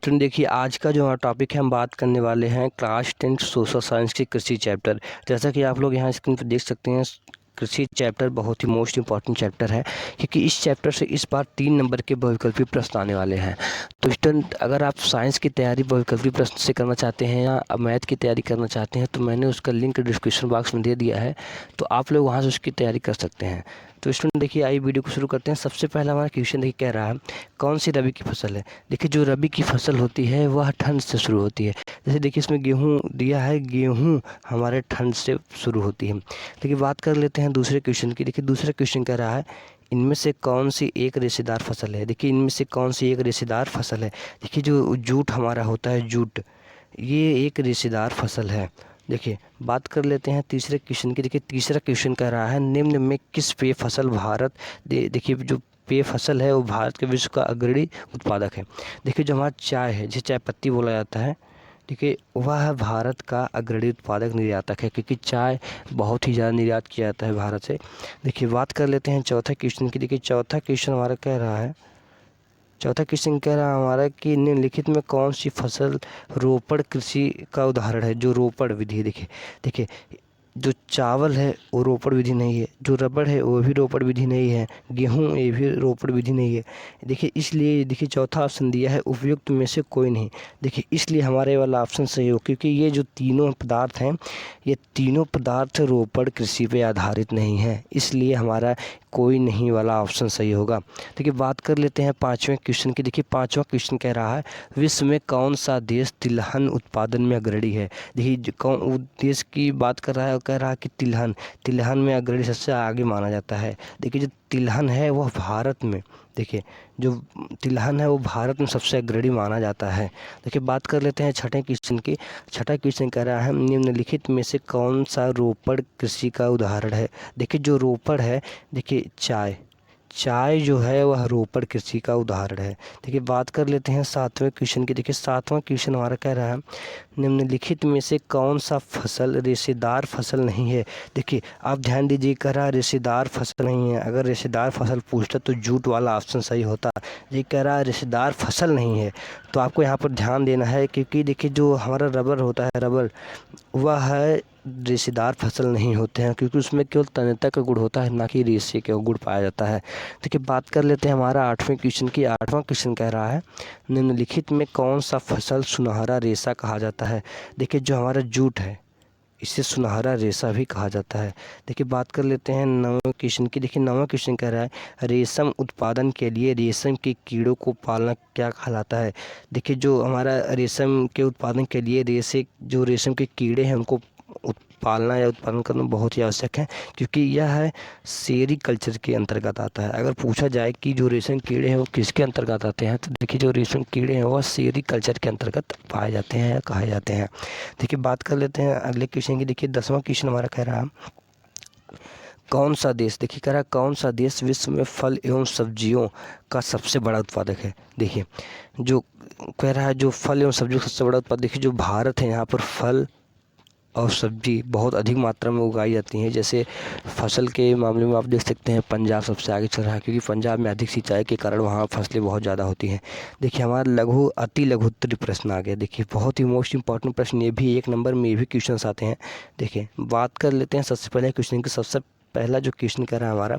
Student देखिए, आज का जो हमारा टॉपिक है, हम बात करने वाले हैं क्लास 10 सोशल साइंस के कृषि चैप्टर। जैसा कि आप लोग यहाँ स्क्रीन पर देख सकते हैं, कृषि चैप्टर बहुत ही मोस्ट इंपॉर्टेंट चैप्टर है, क्योंकि इस चैप्टर से इस बार 3 नंबर के बहुविकल्पी प्रश्न आने वाले हैं। तो स्टूडेंट, अगर आप साइंस की तैयारी बहुविकल्पी प्रश्न से करना चाहते हैं या मैथ की तैयारी करना चाहते हैं, तो मैंने उसका लिंक डिस्क्रिप्शन बॉक्स में दे दिया है, तो आप लोग वहाँ से उसकी तैयारी कर सकते हैं। तो स्टूडेंट देखिए, आइए वीडियो को शुरू करते हैं। सबसे पहला हमारा क्वेश्चन देखिए कह रहा है, कौन सी रबी की फसल है। देखिए, जो रबी की फसल होती है वह ठंड से शुरू होती है। जैसे देखिए, इसमें गेहूँ दिया है, गेहूँ हमारे ठंड से शुरू होती है। देखिए, बात कर लेते हैं दूसरे क्वेश्चन की। देखिए, दूसरा क्वेश्चन कह रहा है, इनमें से कौन सी एक रेशेदार फसल है। देखिए, इनमें से कौन सी एक रेशेदार फसल है। देखिए, जो जूट हमारा होता है, जूट, ये एक रेशेदार फसल है। देखिए, बात कर लेते हैं तीसरे क्वेश्चन की। देखिए, तीसरा क्वेश्चन कह रहा है, निम्न में किस पेय फसल भारत देखिए, जो पेय फसल है वो भारत के विश्व का अग्रणी उत्पादक है। देखिए, जो हमारा चाय है, जिसे चाय पत्ती बोला जाता है, देखिए, वह भारत का अग्रणी उत्पादक निर्यातक है, क्योंकि चाय बहुत ही ज़्यादा निर्यात किया जाता है भारत से। देखिए, बात कर लेते हैं चौथा क्वेश्चन की। देखिए, चौथा क्वेश्चन हमारा कह रहा है, हमारा कि निम्नलिखित में कौन सी फसल रोपड़ कृषि का उदाहरण है। जो रोपड़ विधि, देखिए देखिए जो चावल है वो रोपड़ विधि नहीं है, जो रबड़ है वो भी रोपड़ विधि नहीं है, गेहूँ ये भी रोपड़ विधि नहीं है। देखिए, इसलिए देखिए चौथा ऑप्शन दिया है, उपयुक्त में से कोई नहीं। देखिए, इसलिए हमारे वाला ऑप्शन सही हो, क्योंकि ये जो तीनों पदार्थ हैं, ये तीनों पदार्थ रोपड़ कृषि पे आधारित नहीं है, इसलिए हमारा कोई नहीं वाला ऑप्शन सही होगा। देखिए, बात कर लेते हैं पाँचवें क्वेश्चन की। देखिए, पाँचवा क्वेश्चन कह रहा है, विश्व में कौन सा देश तिलहन उत्पादन में अग्रणी है। देखिए, कौन देश की बात कर रहा है, कह रहा है कि तिलहन में अग्रणी सबसे आगे माना जाता है। देखिए, जो तिलहन है वह भारत में, देखिए जो तिलहन है वो भारत में सबसे अग्रणी माना जाता है। देखिए, बात कर लेते हैं छठे क्वेश्चन की। छठा क्वेश्चन कह रहा है, निम्नलिखित में से कौन सा रोपड़ कृषि का उदाहरण है। देखिए, जो रोपड़ है, देखिए चाय जो है वह रोपड़ कृषि का उदाहरण है। देखिए, बात कर लेते हैं सातवें क्वेश्चन की। देखिए, सातवां क्वेश्चन हमारा कह रहा है, निम्नलिखित में से कौन सा फसल रेशेदार फसल नहीं है। देखिए, आप ध्यान दीजिए, कह रहा है रेशेदार फसल नहीं है। अगर रेशेदार फसल पूछता तो जूट वाला ऑप्शन सही होता। ये कह रहा है रेशेदार फसल नहीं है, तो आपको यहाँ पर ध्यान देना है, क्योंकि देखिए जो हमारा रबर होता है, रबर वह है रेशेदार फसल नहीं होते हैं, क्योंकि उसमें केवल तन्यता का गुण होता है, ना कि रेशे का गुण पाया जाता है। देखिए, बात कर लेते हैं हमारा आठवें क्वेश्चन की। आठवां क्वेश्चन कह रहा है, निम्नलिखित में कौन सा फसल सुनहरा रेशा कहा जाता है। देखिए, जो हमारा जूट है इसे सुनहरा रेशा भी कहा जाता है। देखिए, बात कर लेते हैं नौवें क्वेश्चन की। देखिए, नौवां क्वेश्चन कह रहा है, रेशम उत्पादन के लिए रेशम के कीड़ों को पालना क्या कहलाता है। देखिए, जो हमारा रेशम के उत्पादन के लिए जो रेशम के कीड़े हैं उनको पालना या उत्पादन करना बहुत ही आवश्यक है, क्योंकि यह है सेरीकल्चर के अंतर्गत आता है। अगर पूछा जाए कि जो रेशम कीड़े हैं वो किसके अंतर्गत आते हैं, तो देखिए, जो रेशम कीड़े हैं वह सेरीकल्चर के अंतर्गत पाए जाते हैं या कहे जाते हैं। देखिए, बात कर लेते हैं अगले क्वेश्चन की। देखिए, 10वां क्वेश्चन हमारा कह रहा है, कौन सा देश, देखिए कह रहा है, कौन सा देश विश्व में फल एवं सब्जियों का सबसे बड़ा उत्पादक है। देखिए, जो कह रहा है, जो फल एवं सब्जियों का सबसे बड़ा उत्पादक, देखिए जो भारत है, यहाँ पर फल और सब्जी बहुत अधिक मात्रा में उगाई जाती हैं। जैसे फसल के मामले में आप देख सकते हैं, पंजाब सबसे आगे चल रहा है, क्योंकि पंजाब में अधिक सिंचाई के कारण वहाँ फसलें बहुत ज़्यादा होती हैं। देखिए, हमारा अति लघुत्तरी प्रश्न आ गया। देखिए, बहुत ही मोस्ट इंपॉर्टेंट प्रश्न, ये भी 1 नंबर में ये भी क्वेश्चन आते हैं। देखिए, बात कर लेते हैं सबसे पहले क्वेश्चन की। सबसे पहला जो क्वेश्चन कर रहा है हमारा,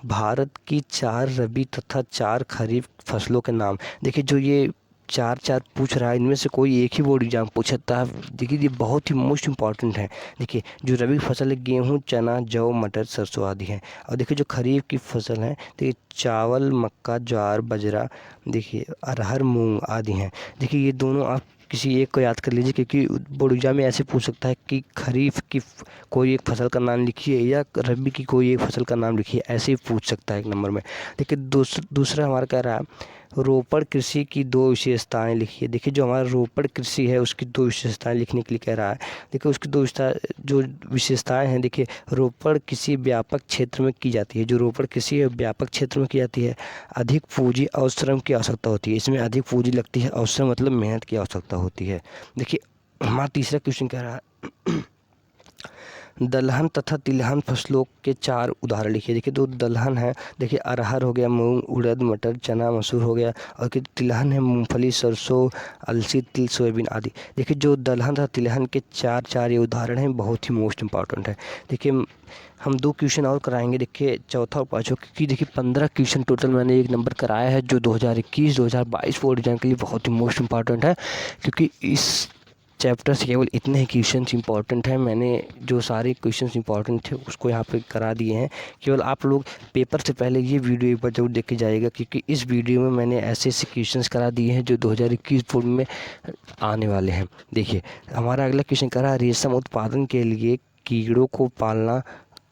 भारत की 4 रबी तथा 4 खरीफ फसलों के नाम। देखिए, जो ये 4 पूछ रहा है, इनमें से कोई एक ही बोर्ड एग्जाम पूछ सकता है। देखिए, ये बहुत ही मोस्ट इंपॉर्टेंट है। देखिए, जो रबी फसल है, गेहूं, चना, जौ, मटर, सरसों आदि हैं। और देखिए, जो खरीफ की फसल है, देखिए चावल, मक्का, ज्वार, बाजरा, देखिए अरहर, मूंग आदि हैं। देखिए, ये दोनों आप किसी एक को याद कर लीजिए, क्योंकि बोर्ड एग्जाम में ऐसे पूछ सकता है कि खरीफ की कोई एक फसल का नाम लिखिए या रबी की कोई एक फसल का नाम लिखिए, ऐसे ही पूछ सकता है 1 नंबर में। देखिए, दूसरा हमारा कह रहा है, रोपड़ कृषि की 2 विशेषताएं लिखिए। देखिए, जो हमारा रोपड़ कृषि है उसकी 2 विशेषताएं लिखने के लिए कह रहा है। देखिए, उसकी जो विशेषताएं हैं, देखिए, रोपड़ किसी व्यापक क्षेत्र में की जाती है। जो रोपड़ कृषि है व्यापक क्षेत्र में की जाती है। अधिक पूंजी और श्रम की आवश्यकता होती है। इसमें अधिक पूंजी लगती है और श्रम मतलब मेहनत की आवश्यकता होती है। देखिए, हमारा तीसरा क्वेश्चन कह रहा है, दलहन तथा तिलहन फसलों के 4 उदाहरण लिखिए। देखिए जो दलहन है, देखिए अरहर हो गया, मूंग, उड़द, मटर, चना, मसूर हो गया, और तिलहन है मूंगफली, सरसों, अलसी, तिल, सोयाबीन आदि। देखिए जो दलहन तथा तिलहन के 4 ये उदाहरण हैं, बहुत ही मोस्ट इंपॉर्टेंट है। देखिए हम 2 क्वेश्चन और कराएंगे, देखिए चौथा और पाँचवा, क्योंकि देखिए 15 क्वेश्चन टोटल मैंने 1 नंबर कराया है, जो 2021-2022 बोर्ड एग्जाम के लिए बहुत ही मोस्ट इंपॉर्टेंट है। क्योंकि इस चैप्टर से केवल इतने ही क्वेश्चंस इंपॉर्टेंट हैं। मैंने जो सारे क्वेश्चंस इंपॉर्टेंट थे उसको यहाँ पे करा दिए हैं। केवल आप लोग पेपर से पहले ये वीडियो एक बार जरूर देख के जाइएगा, क्योंकि इस वीडियो में मैंने ऐसे ऐसे क्वेश्चंस करा दिए हैं जो 2021 बोर्ड में आने वाले हैं। देखिए हमारा अगला क्वेश्चन करा, रेशम उत्पादन के लिए कीड़ों को पालना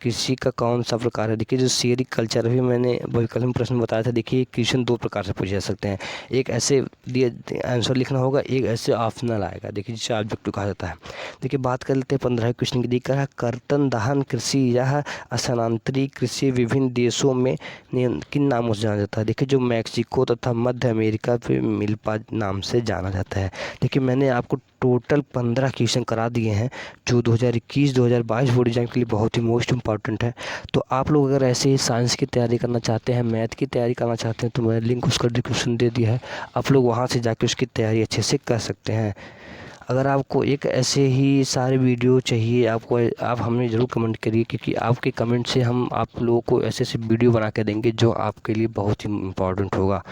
कृषि का कौन सा प्रकार है। देखिए जो सेरीकल्चर भी मैंने कल में प्रश्न बताया था। देखिए क्वेश्चन 2 प्रकार से पूछे जा सकते हैं, एक ऐसे दिए आंसर लिखना होगा, एक ऐसे ऑप्शनल आएगा। देखिए जिसे ऑब्जेक्टिव कहा जाता है। देखिए बात कर लेते हैं 15 क्वेश्चन की। देखा है कर्तन दहन कृषि यह स्थानांतरित कृषि विभिन्न देशों में किन नामों से जाना जाता है। देखिए जो मैक्सिको तथा मध्य अमेरिका पे मिल्पा नाम से जाना जाता है। देखिए मैंने आपको टोटल 15 क्वेश्चन करा दिए हैं, जो 2021-2022 बोर्ड एग्जाम के लिए बहुत ही मोस्ट इंपॉर्टेंट है। तो आप लोग अगर ऐसे ही साइंस की तैयारी करना चाहते हैं, मैथ की तैयारी करना चाहते हैं, तो मैं लिंक उसका डिस्क्रिप्शन दे दिया है, आप लोग वहां से जाके उसकी तैयारी अच्छे से कर सकते हैं। अगर आपको एक ऐसे ही सारे वीडियो चाहिए आप हमें ज़रूर कमेंट करिए, क्योंकि आपके कमेंट से हम आप लोगों को ऐसे ऐसे वीडियो बना के देंगे जो आपके लिए बहुत ही इम्पोर्टेंट होगा।